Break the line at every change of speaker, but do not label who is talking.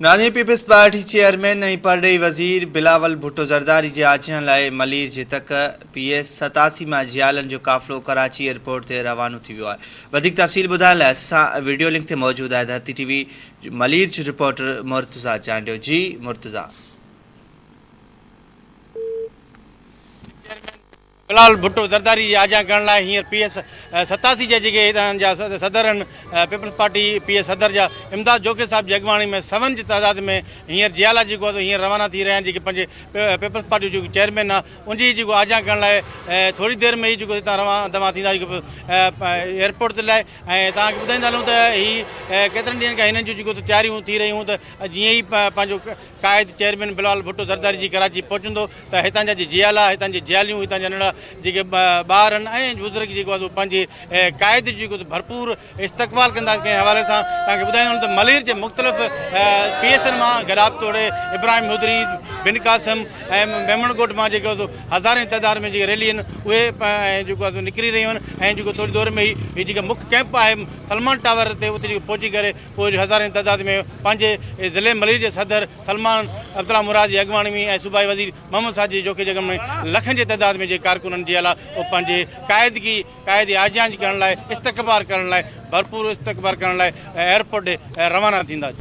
नानी peoples party chairman ऐं परॾेही वज़ीर बिलावल भुट्टो ज़रदारी जे आजियां लाइ मलीर जे तक PS 87 मां जियालनि जो काफ़िलो कराची एयरपोर्ट ते रवानो थी वियो आहे। वधीक तफ़सील ॿुधाइण लाइ असां वीडियो लिंक ते मौजूदु आहे धरती TV मलीर जो रिपोर्टर मुर्तज़ा चांडियो। जी मुर्तज़ा।
बिलावल भुट्टो ज़रदारी आजा करण लाइ हींअर PS 87 जे जेके हितां जा सदर आहिनि पीपल्स पार्टी PS सदर जा इमदाद जोकी साहब जी अॻुवाणी में 7 जी तइदाद में हींअर जियाला जेको आहे हींअर रवाना थी रहिया आहिनि जेके पंहिंजे पीपल्स पार्टी जो चेयरमैन आहे उनजी जेको आजा करण लाइ थोरी देरि में ई जेको हितां रवाना थींदा जेको एयरपोर्ट ते लाइ। ऐं तव्हांखे ॿुधाईंदा हलूं त हीअ केतिरनि ॾींहंनि खां हिननि जूं जेको तयारियूं थी रहियूं त जीअं ई पंहिंजो क़ाइद चेयरमैन बिलावल भुट्टो ज़रदारी जी कराची पहुचंदो त हितां जा जियाला हितां जी जियालियूं हितां जा नंढा जेके ॿार आहिनि ऐं बुज़ुर्ग जेको आहे पंहिंजे क़ाइद जेको भरपूर इस्तक़बाल कंदा कंहिं हवाले सां तव्हांखे ॿुधाईंदुमि त मलीर जे मुख़्तलिफ़ PSनि मां गराब तोड़े इब्राहिम मुदरी बिन कासिम ऐं मेमणकोट मां जेको हज़ारे तइदाद में जेके रैली आहिनि उहे जेको आहे निकिरी रहियूं आहिनि ऐं जेको थोरी देरि में ई जेका मुख्य कैंप आहे सलमान टावर ते उते जेको पहुची करे पोइ हज़ारे तइदाद में पंहिंजे ज़िले मलीर जे सदर सलमान अब्दुल्ला मुराद जी अॻुवाणी में ऐं सूबाई वज़ीर मोहम्मद साद जी जोकी जॻह में लखनि जे तइदाद में जेके कारकुननि जे अला उहे पंहिंजे क़ाइद आजियां करण लाइ इस्तक़बाल करण लाइ भरपूर इस्तक़बाल करण लाइ एयरपोर्ट रवाना थींदा।